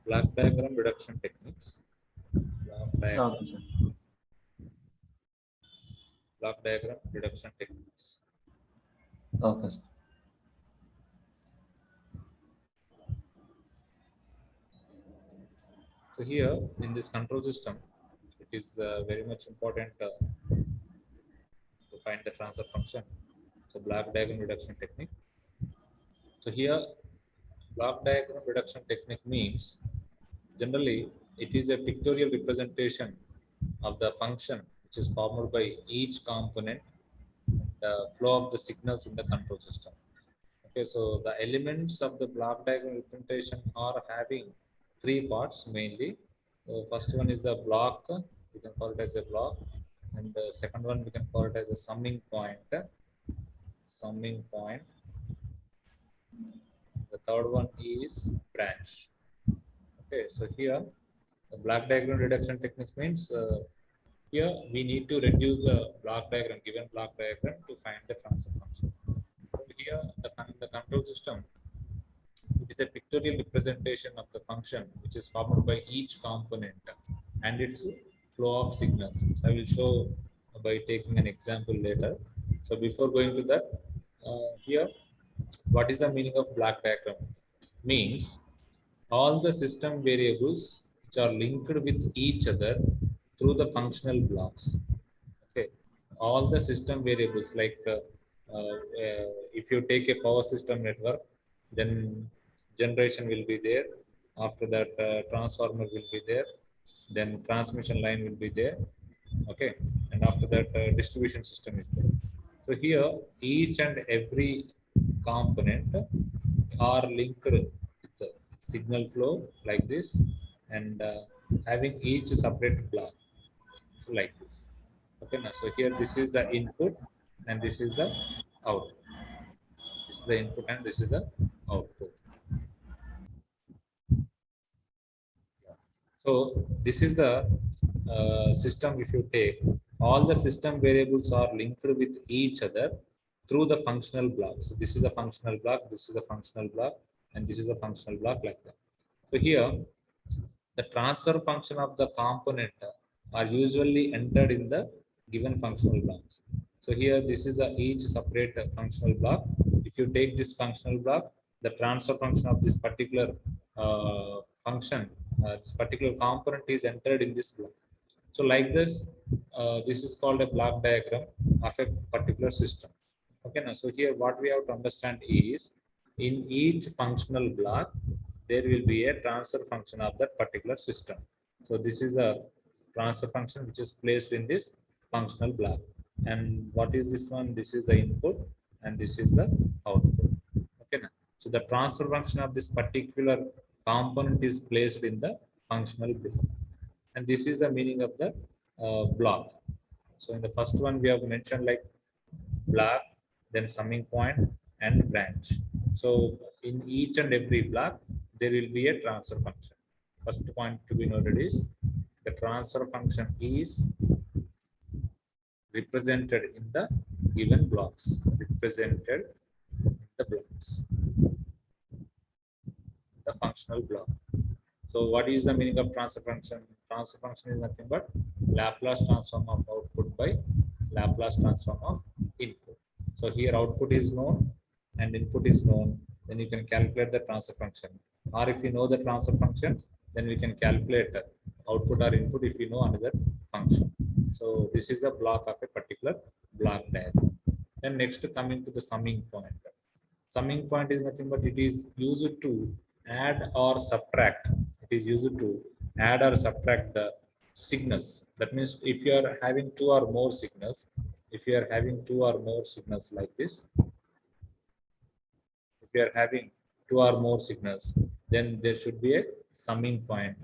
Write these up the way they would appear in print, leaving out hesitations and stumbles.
block diagram reduction techniques. Block diagram, Okay, sir. block diagram reduction techniques. Okay, sir. So here in this control system, it is very much important to find the transfer function. So block diagram reduction technique. So here block diagram reduction technique means generally it is a pictorial representation of the function which is formed by each component and the flow of the signals in the control system. Okay, so the elements of the block diagram representation are having three parts mainly. So first one is the block, we can call it as a block, and the second one we can call it as a summing point. Summing point. The third one is branch. Okay, so here the block diagram reduction technique means here we need to reduce a block diagram, given block diagram, to find the transfer function. So here the control system, it is a pictorial representation of the function which is formed by each component and its flow of signals. So I will show by taking an example later. So before going to that, here, what is the meaning of block diagram? Means all the system variables which are linked with each other through the functional blocks. Okay, all the system variables like if you take a power system network, then generation will be there. After that, transformer will be there. Then transmission line will be there. Okay, and after that, distribution system is there. So here, each and every component are linked with the signal flow like this, and having each separate block. So like this. Okay, now so here this is the input and this is the output. This is the input and this is the output. So this is the system. If you take, all the system variables are linked with each other through the functional blocks. So this is a functional block, this is a functional block, and this is a functional block, like that. So here the transfer function of the component are usually entered in the given functional blocks. So here this is a each separate functional block. If you take this functional block, the transfer function of this particular function, this particular component is entered in this block. So like this, this is called a block diagram of a particular system. Okay, now so here what we have to understand is, in each functional block there will be a transfer function of that particular system. So this is a transfer function which is placed in this functional block. And what is this one? This is the input and this is the output. Okay, now so the transfer function of this particular component is placed in the functional block, and this is the meaning of the block. So in the first one we have mentioned like block, then summing point and branch. So in each and every block there will be a transfer function. First point to be noted is the transfer function is represented in the given blocks. Represented in the blocks, the functional block. So what is the meaning of transfer function? Transfer function is nothing but Laplace transform of output by Laplace transform of input. So here output is known and input is known, then you can calculate the transfer function. Or if you know the transfer function, then we can calculate output or input if you know another function. So this is a block of a particular block diagram. Then next, coming to the summing point. Summing point is nothing but it is used to add or subtract. It is used to add or subtract the signals. That means if you are having two or more signals, if you are having two or more signals like this, if you are having two or more signals, then there should be a summing point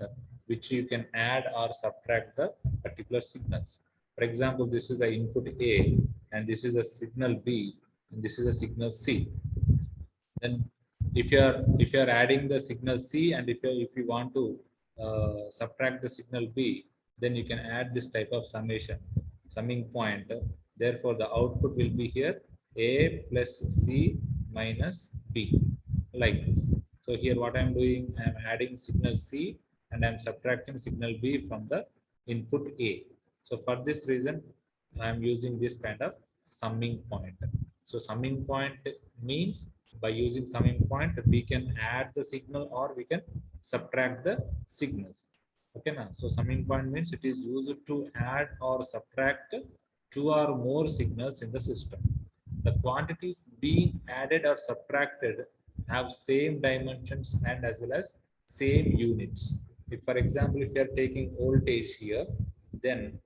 which you can add or subtract the particular signals. For example, this is the input A and this is a signal B and this is a signal C. Then if you are adding the signal C and if you want to subtract the signal B, then you can add this type of summing point. Therefore the output will be here A plus C minus B, like this. So here what I'm doing, I'm adding signal C and I'm subtracting signal B from the input A. So for this reason, I'm using this kind of summing point. So summing point means by using summing point, we can add the signal or we can subtract the signals. Okay, now, so summing point means it is used to add or subtract two or more signals in the system. The quantities being added or subtracted have same dimensions and as well as same units. If, for example, if you are taking voltage here, then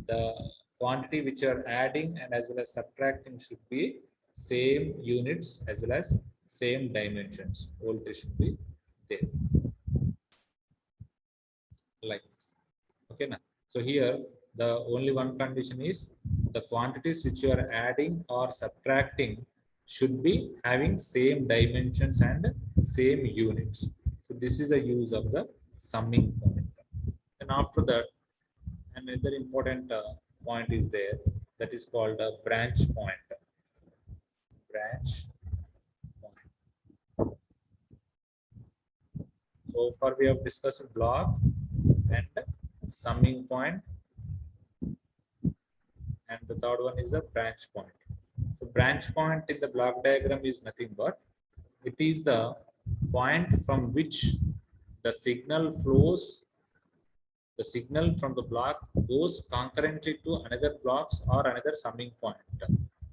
the quantity which you are adding and as well as subtracting should be same units as well as same dimensions. Voltage should be there like this. Okay, now. So here the only one condition is the quantities which you are adding or subtracting should be having same dimensions and same units. So this is the use of the summing point. And after that, another important point is there, that is called a branch point. Branch point. So far we have discussed block and summing point, and the third one is the branch point. So branch point in the block diagram is nothing but it is the point from which the signal flows. The signal from the block goes concurrently to another blocks or another summing point.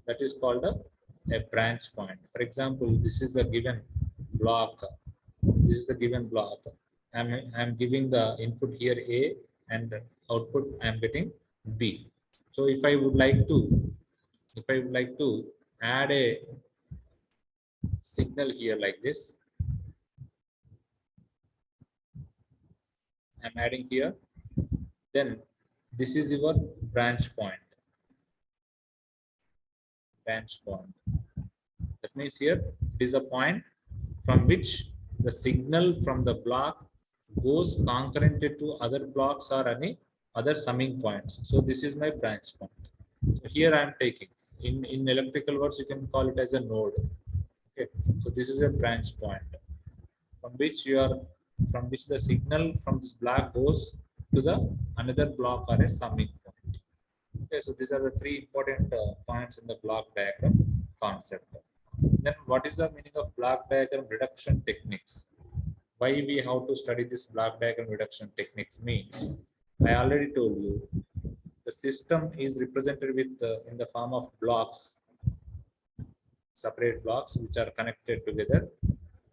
That is called a branch point. For example, this is the given block. This is the given block. I'm giving the input here A and output I'm getting B. So if I would like to add a signal here like this, I'm adding here, then this is your branch point. Branch point. That means here it is a point from which the signal from the block goes concurrently to other blocks or any other summing points. So this is my branch point. So here I am taking in electrical words, you can call it as a node. Okay, so this is a branch point from which the signal from this block goes to the another block or a summing point. Okay, so these are the three important points in the block diagram concept. Then what is the meaning of block diagram reduction techniques? Why we have to study this block diagram reduction techniques means, I already told you, the system is represented with in the form of blocks, separate blocks which are connected together,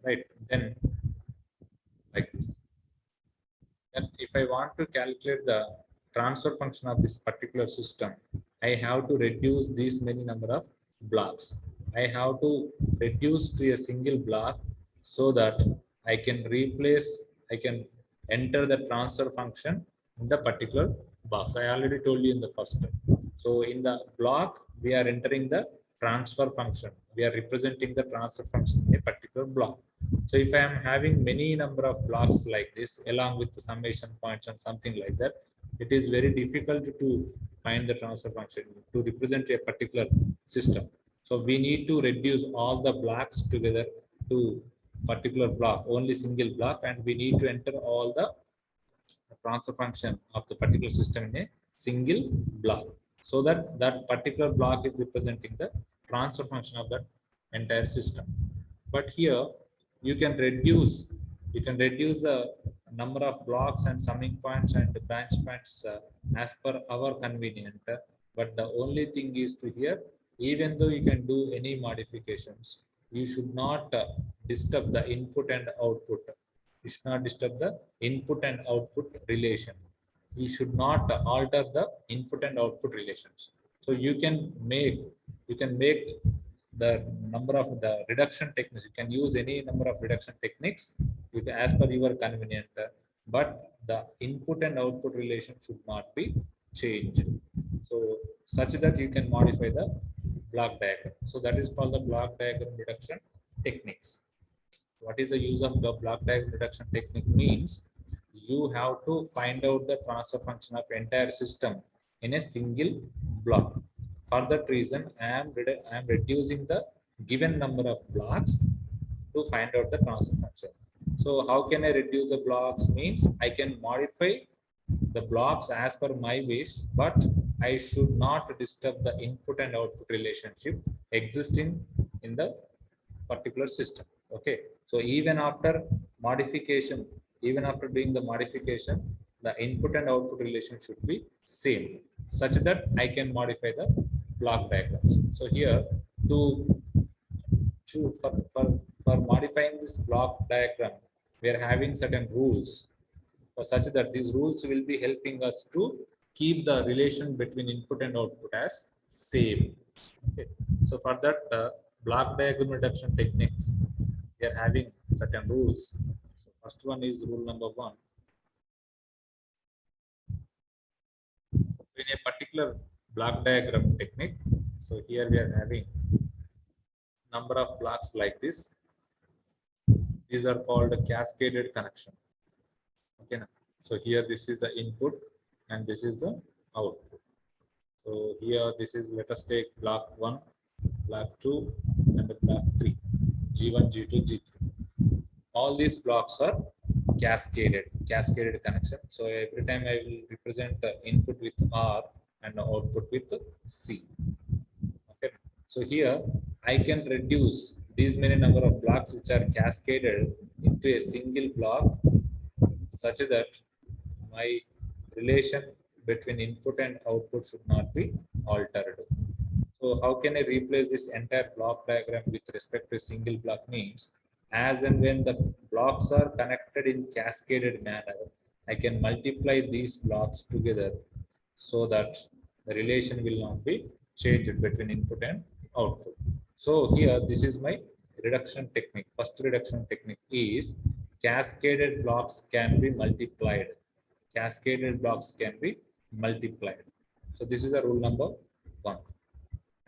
right? Then like this. And if I want to calculate the transfer function of this particular system, I have to reduce these many number of blocks. I have to reduce to a single block so that I can enter the transfer function in the particular box. I already told you in the first step. So in the block, we are entering the transfer function. We are representing the transfer function in a particular block. So if I am having many number of blocks like this, along with the summation points and something like that, it is very difficult to find the transfer function to represent a particular system. So we need to reduce all the blocks together to particular block, only single block, and we need to enter all the transfer function of the particular system in a single block, so that that particular block is representing the transfer function of that entire system. But here you can reduce the number of blocks and summing points and branch points as per our convenience. But the only thing is to here, even though you can do any modifications, you should not disturb the input and output. You should not disturb the input and output relation. You should not alter the input and output relations. So you can make the number of the reduction techniques. You can use any number of reduction techniques as per your convenience, but the input and output relation should not be changed. So such that you can modify the block diagram. So that is called the block diagram reduction techniques. What is the use of the block diagram reduction technique means? You have to find out the transfer function of entire system in a single block. For that reason, I am reducing the given number of blocks to find out the transfer function. So how can I reduce the blocks? Means I can modify the blocks as per my wish, but I should not disturb the input and output relationship existing in the particular system. Okay. So even after modification, even after doing the modification, the input and output relation should be same, such that I can modify the block diagrams. So here to for modifying this block diagram, we are having certain rules for such that these rules will be helping us to keep the relation between input and output as same. Okay. So for that block diagram reduction techniques, we are having certain rules. So first one is rule number 1. In a particular block diagram technique, so here we are having number of blocks like this. These are called a cascaded connection. Okay. So here this is the input and this is the output. So here this is, let us take block 1, block 2 and block 3, G1, G2, G3. All these blocks are cascaded connection. So every time I will represent the input with R and the output with C. Okay. So here I can reduce these many number of blocks which are cascaded into a single block, such that my relation between input and output should not be altered. So how can I replace this entire block diagram with respect to a single block? Means as and when the blocks are connected in cascaded manner, I can multiply these blocks together so that the relation will not be changed between input and output. So here this is my reduction technique. First reduction technique is cascaded blocks can be multiplied. Cascaded blocks can be multiplied. So this is a rule number 1.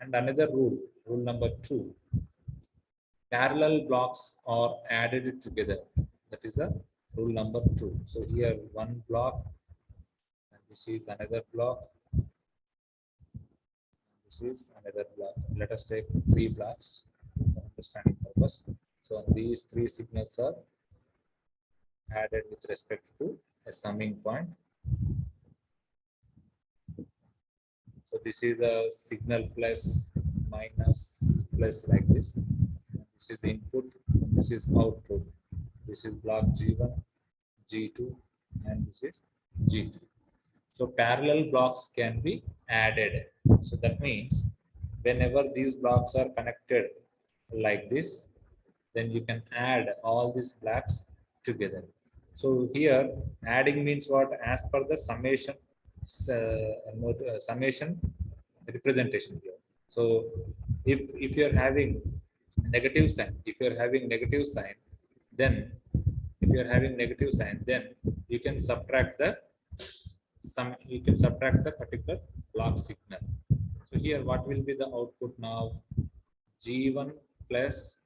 And another rule, rule number 2, parallel blocks are added together. That is a rule number 2. So here one block, and this is another block, this is another block. Let us take 3 blocks for understanding purpose. So these 3 signals are added with respect to a summing point. So this is a signal plus, minus, plus like this. This is input, this is output. This is block G1, G2, and this is G3. So parallel blocks can be added. So that means whenever these blocks are connected like this, then you can add all these blocks together. So here adding means what? As per the summation summation representation here. So if you're having negative sign, then you can subtract the particular block signal. So here what will be the output now? G1 plus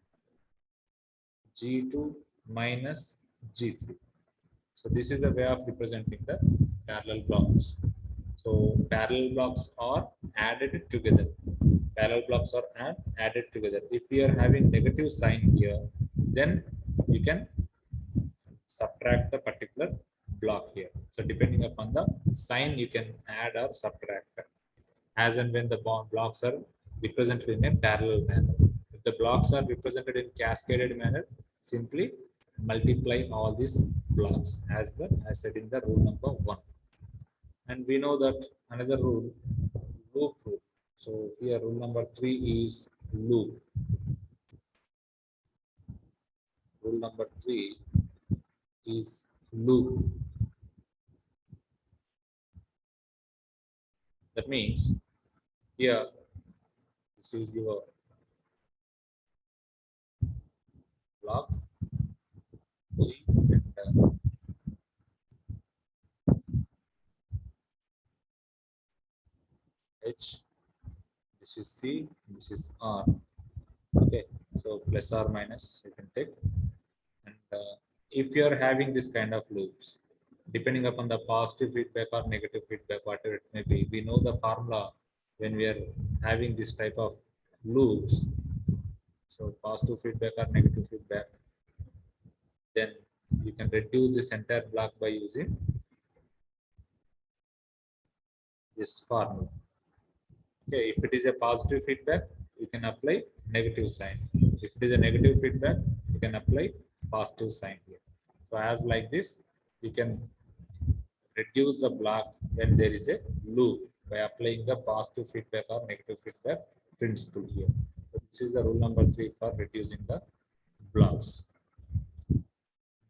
G2 minus G3. So this is a way of representing the parallel blocks. So parallel blocks are added together. If we are having negative sign here, then you can subtract the particular block here. So depending upon the sign, you can add or subtract as and when the blocks are represented in a parallel manner. If the blocks are represented in cascaded manner, simply multiply all these blocks as said in the rule number 1. And we know that another rule, loop rule. So here rule number 3 is loop. Rule number 3 is loop. That means here this is your block G and H. This is C. This is R. Okay, so plus or minus you can take. And if you are having this kind of loops, depending upon the positive feedback or negative feedback, whatever it may be, we know the formula when we are having this type of loops. So positive feedback or negative feedback, then You can reduce this entire block by using this formula. Okay, if it is a positive feedback, you can apply negative sign. If it is a negative feedback, you can apply positive sign here. So as like this, you can reduce the block when there is a loop by applying the positive feedback or negative feedback principle here. So this is the rule number 3 for reducing the blocks.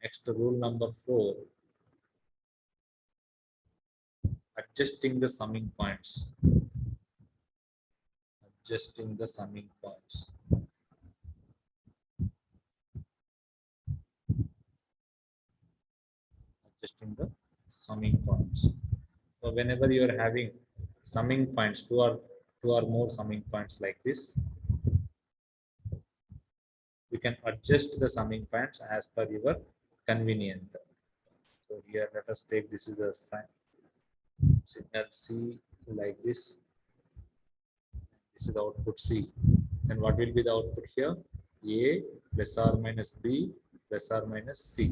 Next, rule number 4, adjusting the summing points. Adjusting the summing points. Adjusting the summing points. So whenever you are having summing points, two or more summing points like this, you can adjust the summing points as per your convenient. So here let us take, this is a sign, signal C like this. This is the output C. And what will be the output here? A plus or minus B plus or minus C.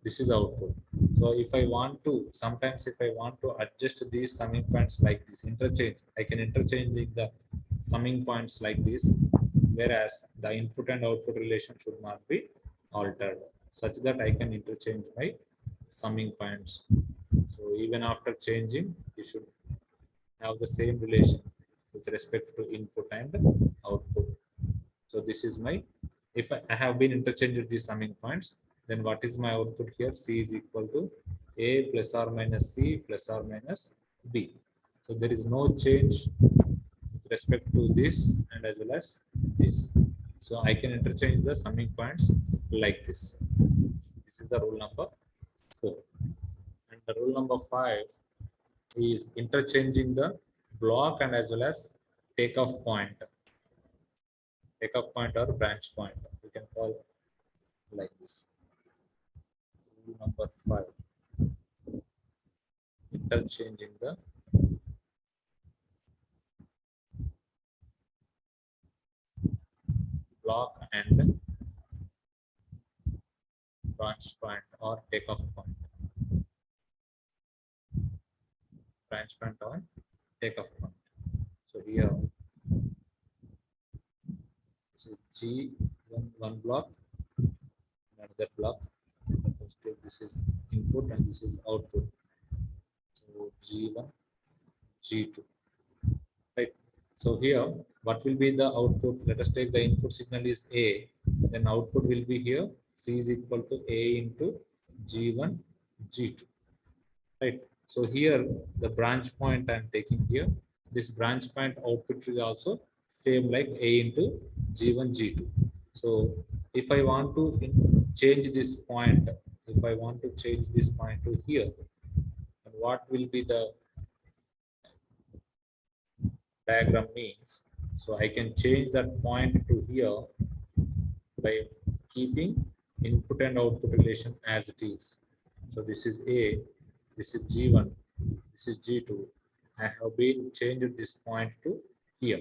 This is output. So if I want to, sometimes if I want to adjust these summing points like this, interchange, I can interchange the summing points like this, whereas the input and output relation should not be altered, such that I can interchange my summing points. So even after changing, you should have the same relation with respect to input and output. So this is my, if I have been interchanged these summing points, then what is my output here? C is equal to A plus or minus C plus or minus B. So there is no change with respect to this and as well as this. So I can interchange the summing points like this. This is the rule number 4. And the rule number 5 is interchanging the block and as well as takeoff point. Takeoff point or branch point, you can call like this. Rule number 5, interchanging the block and branch point or takeoff point. Branch point or takeoff point. So here, this is G1 block, another block. This is input and this is output. So G1, G2. Right. So here, what will be the output? Let us take the input signal is A. Then output will be here. C is equal to A into G1, G2. Right. So here, the branch point I am taking here. This branch point output is also same like A into G1, G2. So if I want to change this point, if I want to change this point to here, and what will be the diagram means? So I can change that point to here by keeping input and output relation as it is. So this is A, this is G1, this is G2. I have been changed this point to here,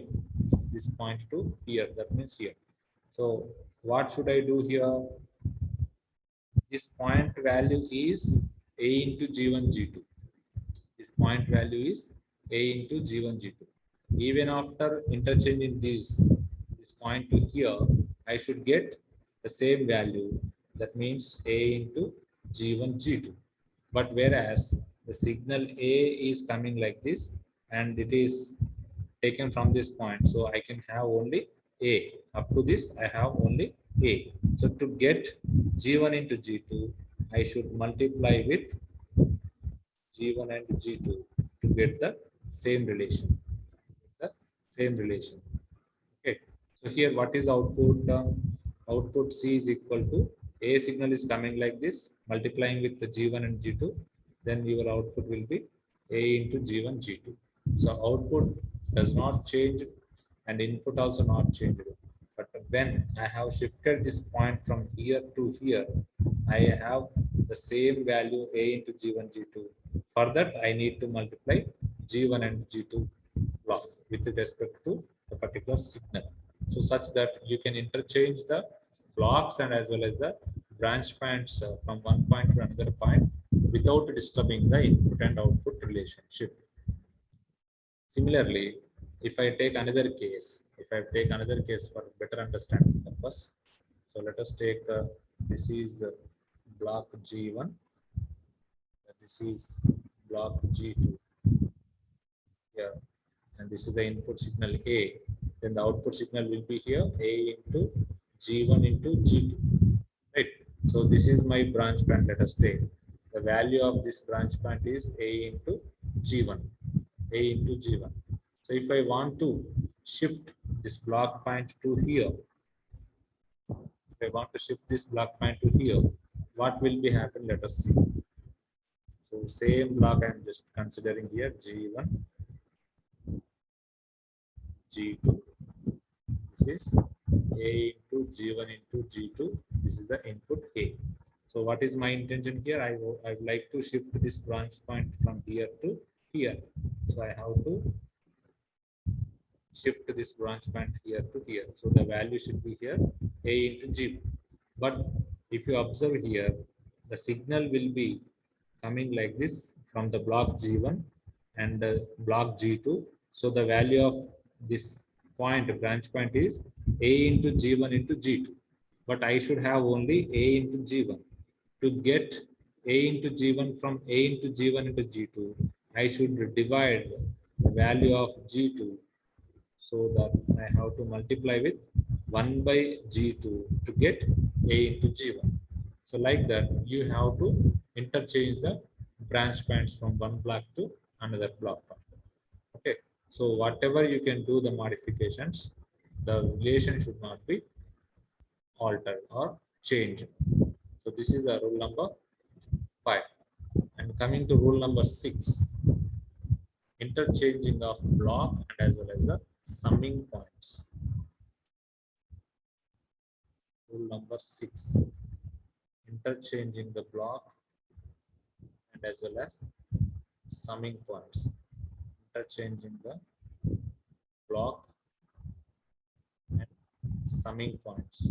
this point to here, that means here. So what should I do here? This point value is A into G1, G2. This point value is A into G1, G2. Even after interchanging this point to here, I should get the same value. That means A into G1, G2. But whereas the signal A is coming like this and it is taken from this point. So I can have only A. Up to this, I have only A. So to get G1 into G2, I should multiply with G1 and G2 to get the same relation. The same relation. Okay. So here, what is output? Output C is equal to A signal is coming like this, multiplying with the G1 and G2. Then your output will be A into G1, G2. So output does not change and input also not changed. But when I have shifted this point from here to here, I have the same value A into G1, G2. For that, I need to multiply G1 and G2 block with respect to a particular signal. So such that you can interchange the blocks and as well as the branch points from one point to another point without disturbing the input and output relationship. Similarly, if I take another case, for better understanding purpose, so let us take this is block G1, this is block G2 here, and this is the input signal A. Then the output signal will be here A into G1 into G2, right? So this is my branch point. Let us take the value of this branch point is A into G1, A into G1. So if I want to shift this block point to here, if I want to shift this block point to here, what will be happen? Let us see. So same block I am just considering here, G1, G2. This is A into G1 into G2. This is the input A. So what is my intention here? I would like to shift this branch point from here to here. So I have to shift this branch point here to here. So the value should be here A into G1. But if you observe here, the signal will be coming like this from the block G1 and the block G2. So the value of this branch point is A into G1 into G2. But I should have only A into G1. To get A into G1 from A into G1 into G2, I should divide the value of G2 so that I have to multiply with 1 by G2 to get A into G1. So like that, you have to interchange the branch points from one block to another block point. Okay. So whatever you can do the modifications, the relation should not be altered or changed. So this is a rule number 5. And coming to rule number 6, interchanging of block and as well as the summing points. Rule number 6, interchanging the block and as well as summing points. Interchanging the block and summing points.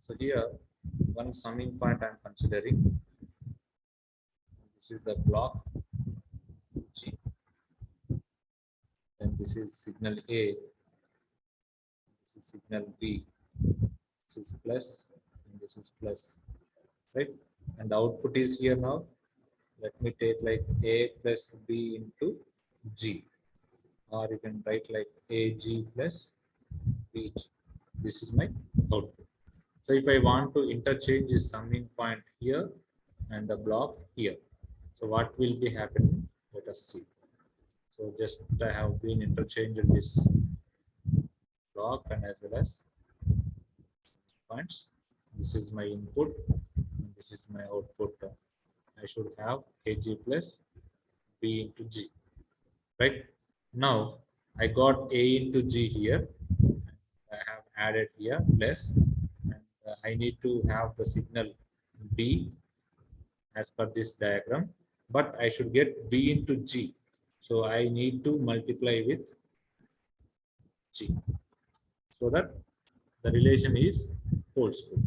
So here, one summing point I am considering. This is the block G. Then this is signal A. This is signal B. This is plus and this is plus, right? And the output is here now. Let me take like A plus B into G, or you can write like AG plus BG. This is my output. So if I want to interchange this summing point here and the block here, so what will be happening? Let us see. So just I have been interchanged this block and as well as points. This is my input and this is my output. I should have AG plus B into G, right? Now I got A into G here. I have added here plus, and I need to have the signal B as per this diagram, but I should get B into G. So I need to multiply with G so that the relation is whole square.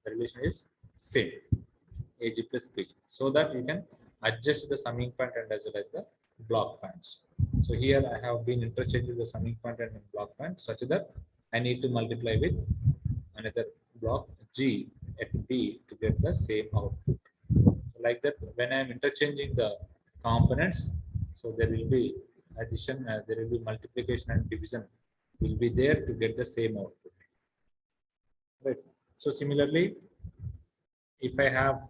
The relation is same, AG plus BG, so that you can adjust the summing point and as well as the block points. So here I have been interchanging the summing point and block point such that I need to multiply with another block G at B to get the same output. So like that, when I am interchanging the components, so there will be addition, there will be multiplication and division will be there to get the same output. Right. So similarly, if I have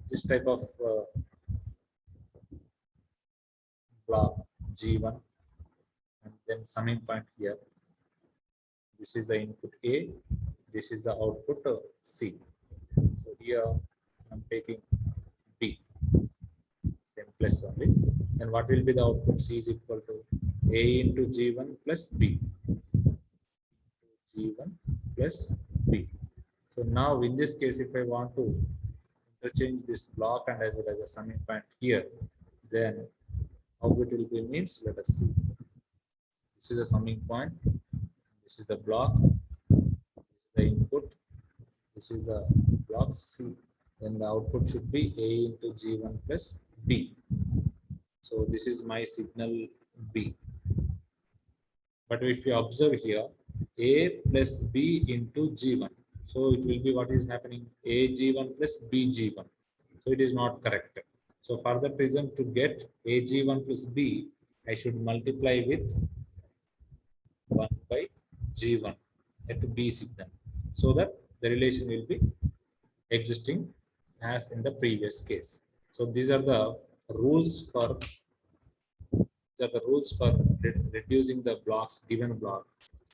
this type of block G1 and then summing point here, this is the input A, this is the output C. So here I'm taking B, same plus only. Then what will be the output? C is equal to A into G1 plus B. G1 plus B. So now in this case, if I want to interchange this block and as well as a summing point here, then how it will be means, let us see. This is a summing point This is the block, the input. This is the block C. Then the output should be A into G1 plus B. So this is my signal B. But if you observe here, A plus B into G1. So it will be what is happening? A G1 plus B G1. So it is not correct. So for that reason, to get A G1 plus B, I should multiply with 1 by G1 at B signal, so that the relation will be existing as in the previous case. So these are the rules for reducing the blocks given block,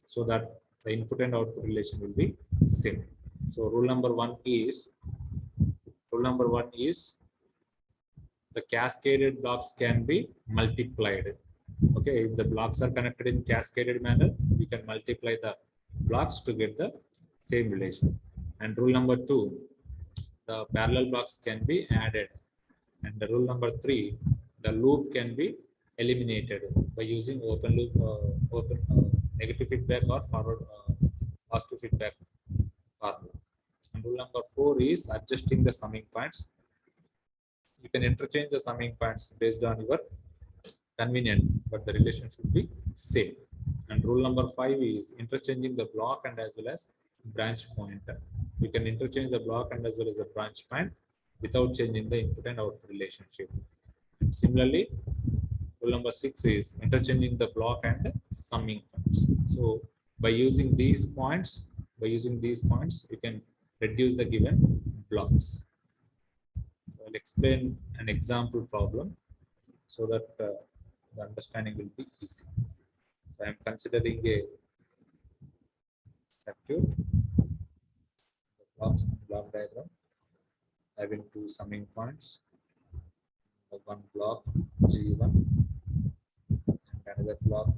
so that the input and output relation will be same. So rule number one is the cascaded blocks can be multiplied. Okay, if the blocks are connected in cascaded manner, we can multiply the blocks to get the same relation. And rule number two, the parallel blocks can be added. And the rule number three, the loop can be eliminated by using open loop, negative feedback or forward positive feedback formula. And rule number four is adjusting the summing points. You can interchange the summing points based on your convenient, but the relation should be same. And rule number five is interchanging the block and as well as branch point. You can interchange the block and as well as the branch point without changing the input and output relationship. And similarly, rule number six is interchanging the block and summing points. So by using these points, you can reduce the given blocks. I'll explain an example problem so that the understanding will be easy. So I am considering a circuit, the block diagram having two summing points, one block G1 and another block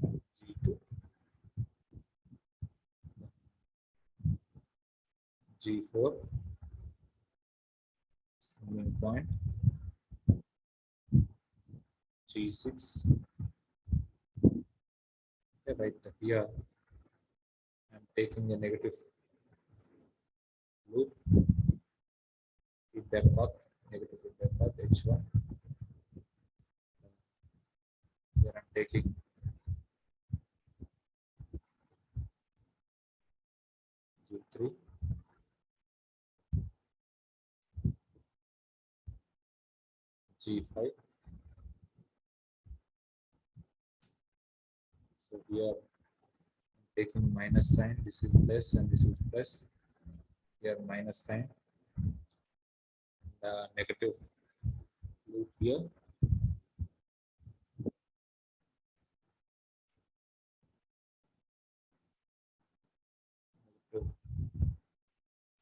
G2, G4, summing point G6. Okay, right here I'm taking a negative loop, feedback path, negative feedback path H1. Here I'm taking G3, G5. So here I'm taking minus sign, this is plus and this is plus. Here minus sign, negative loop here.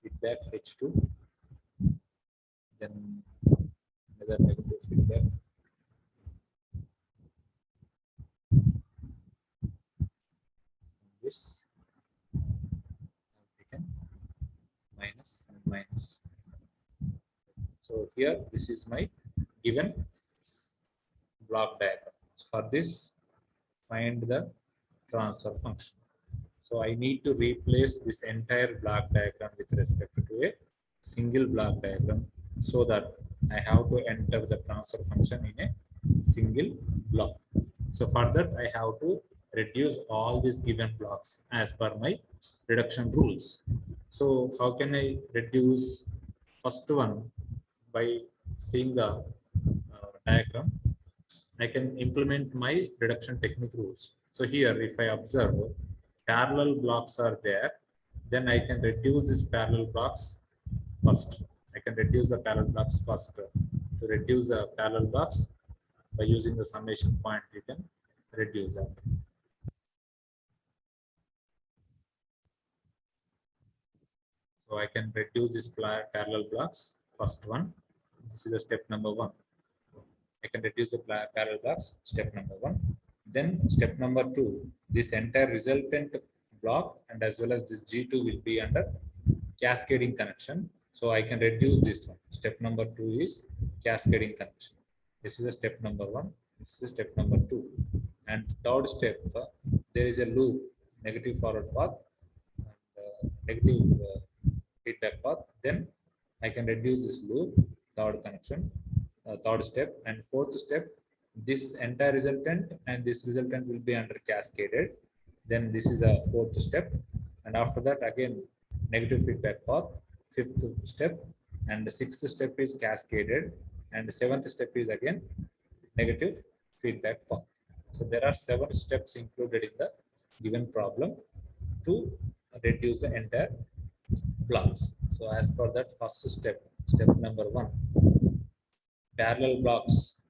Feedback H2, then another negative feedback. This taken minus and minus. So here this is my given block diagram. For this, find the transfer function. So I need to replace this entire block diagram with respect to a single block diagram, so that I have to enter the transfer function in a single block. So for that, I have to reduce all these given blocks as per my reduction rules. So how can I reduce first one? By seeing the diagram, I can implement my reduction technique rules. So here, if I observe parallel blocks are there, then I can reduce these parallel blocks first. I can reduce the parallel blocks first. To reduce the parallel blocks, by using the summation point, you can reduce that. So I can reduce this parallel blocks, first one. This is the step number one. I can reduce the parallel blocks, step number one. Then step number two, this entire resultant block and as well as this G2 will be under cascading connection. So I can reduce this one. Step number two is cascading connection. This is a step number one. This is step number two. And third step, there is a loop negative forward path and negative feedback path. Then I can reduce this loop, third connection, third step, and fourth step. This entire resultant and this resultant will be under cascaded. Then this is a fourth step, and after that again negative feedback path, fifth step, and the sixth step is cascaded, and the seventh step is again negative feedback path. So there are 7 steps included in the given problem to reduce the entire blocks. So as per that first step, step number 1, parallel blocks,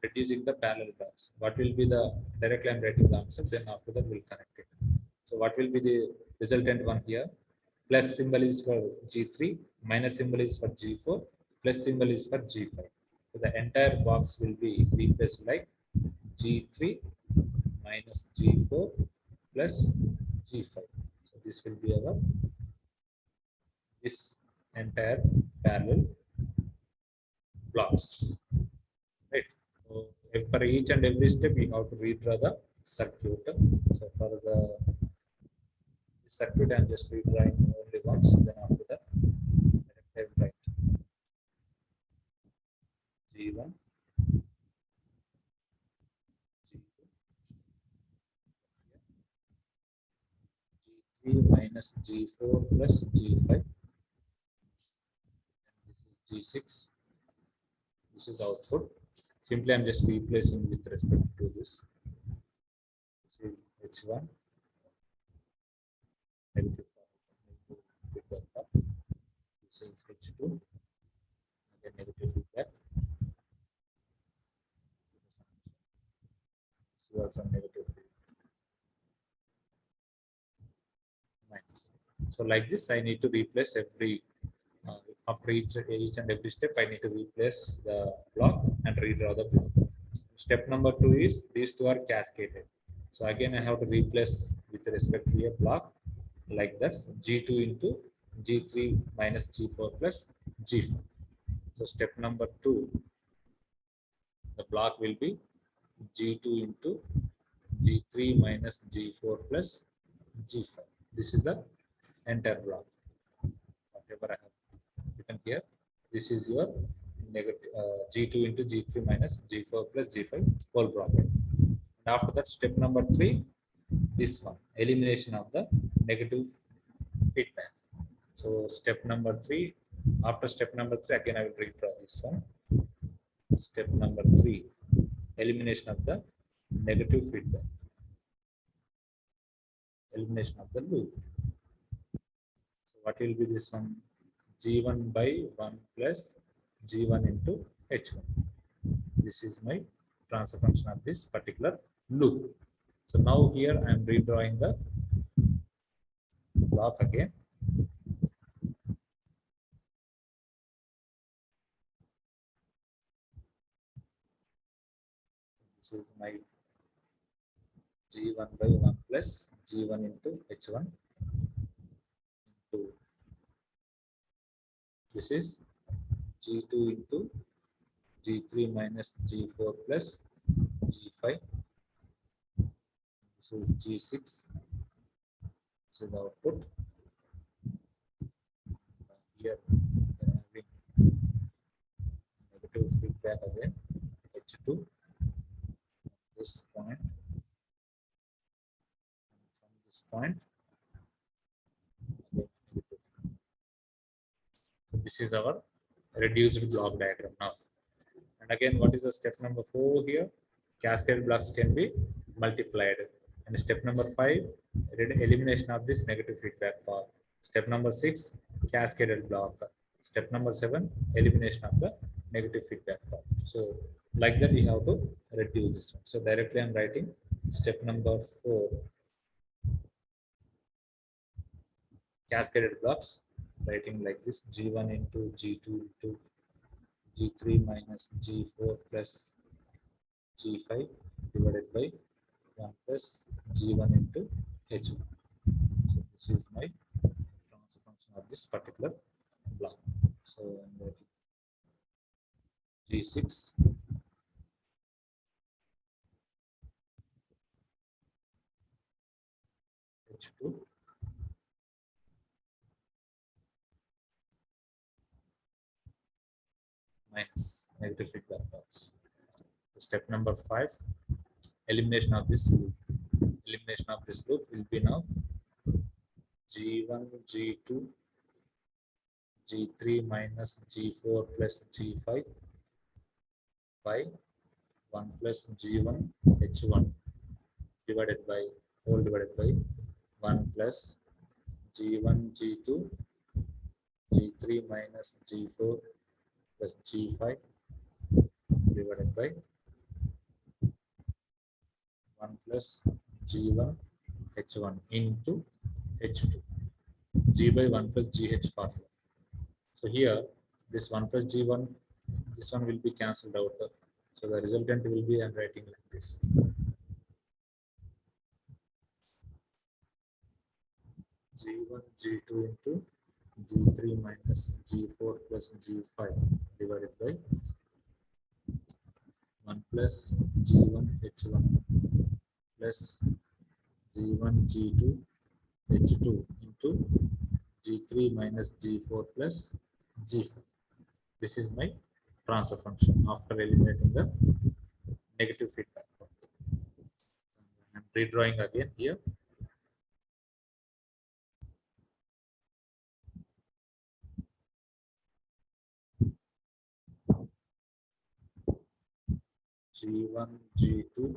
reducing the parallel blocks. What will be the, directly I'm writing the answer, then after that we'll connect it. So what will be the resultant one here? Plus symbol is for G3, minus symbol is for G4, plus symbol is for G5. So the entire box will be replaced like G3 minus G4 plus G5. So this will be our, this entire parallel blocks. Right. So for each and every step, we have to redraw the circuit. So for the circuit, I'm just redrawing only once. Then after that, I will write G1, G2, G3 minus G4 plus G5. And this is G6. This is output. Simply, I'm just replacing with respect to this. This is H1. Negative feedback path. This is H2. Again, negative feedback. This is also negative feedback. Minus. So like this, I need to replace every after each and every step. I need to replace the block and redraw the block. Step number 2 is these two are cascaded. So again, I have to replace with respect to a block like this, G2 into G3 minus G4 plus G4. So step number 2, the block will be G2 into G3 minus G4 plus G5. This is the entire block. Whatever I have written here, this is your negative G2 into G3 minus G4 plus G5 whole bracket. And after that, step number 3, this one, elimination of the negative feedback. So step number 3, after step number 3, again I will redraw this one. Step number 3, elimination of the negative feedback, elimination of the loop. So what will be this one? G1 by 1 plus G1 into H1. This is my transfer function of this particular loop. So now here I am redrawing the block again. This is my G1 by 1 plus G1 into H1 into, this is G2 into G3 minus G4 plus G5. This is G6. This is output. Here we are having negative feedback again, H2. This point, from this point, again negative. So this is our reduced block diagram now. And again, what is the step number 4 here? Cascade blocks can be multiplied. And step number 5, elimination of this negative feedback path. Step number 6, cascaded block. Step number 7, elimination of the negative feedback path. So like that, we have to reduce this one. So directly I'm writing step number 4, cascaded blocks, writing like this, G1 into G2 into G3 minus G4 plus G5 divided by 1 plus G1 into H1. So this is my transfer function of this particular block. So I'm writing G6 H2 minus negative feedback paths. Step number 5, elimination of this loop. Elimination of this loop will be now G1, G2, G3 minus G4 plus G5 by 1 plus G1 H1 divided by 1 plus G1, G2, G3 minus G4 plus G5 divided by 1 plus G1 H1 into H2. G by 1 plus GH formula. So here, this 1 plus G1, this one will be cancelled out. So the resultant will be, I'm writing like this. G1, G2 into G3 minus G4 plus G5 divided by 1 plus G1 H1 plus G1 G2 H2 into G3 minus G4 plus G5. This is my transfer function after eliminating the negative feedback. I'm redrawing again here. G1, G2,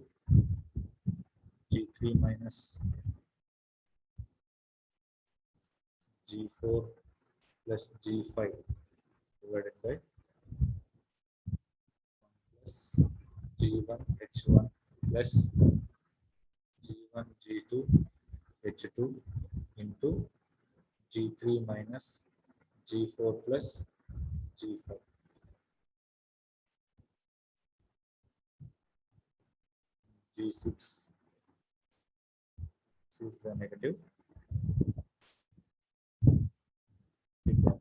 G3 minus G4 plus G5 divided by 1 plus G1 H1 plus G1 G2 H2 into G3 minus G4 plus G5. G6, this is the negative feedback.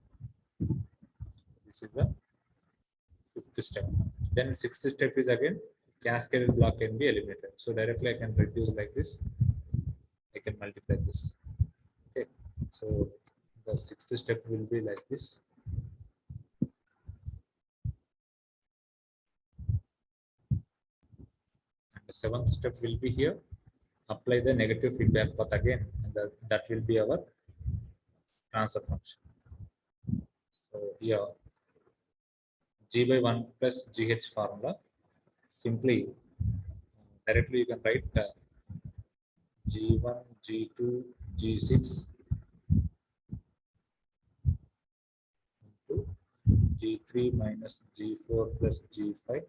This is the 5th step. Then 6th step is again cascaded block can be eliminated. So directly I can reduce like this. I can multiply this. Okay. So the 6th step will be like this. And the 7th step will be here. Apply the negative feedback path again, and that will be our transfer function. So here G by 1 plus GH formula, simply directly you can write G1, G2, G6 into G3 minus G4 plus G5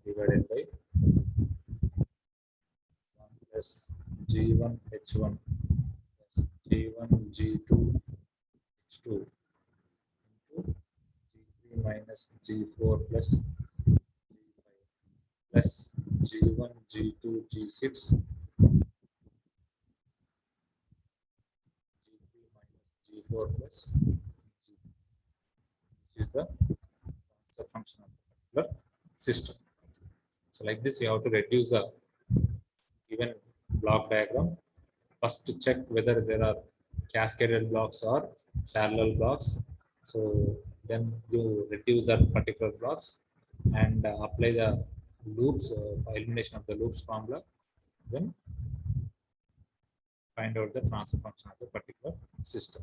divided by 1 plus G1 H1 plus G1 G2 H2 into G3 minus G4 plus G5 plus G1 G2 G6 G3 minus G4 plus G5. This is the transfer function of the particular system. So like this, you have to reduce the given block diagram. First to check whether there are cascaded blocks or parallel blocks. So then you reduce that particular blocks and apply the loops, elimination of the loops formula. Then find out the transfer function of the particular system.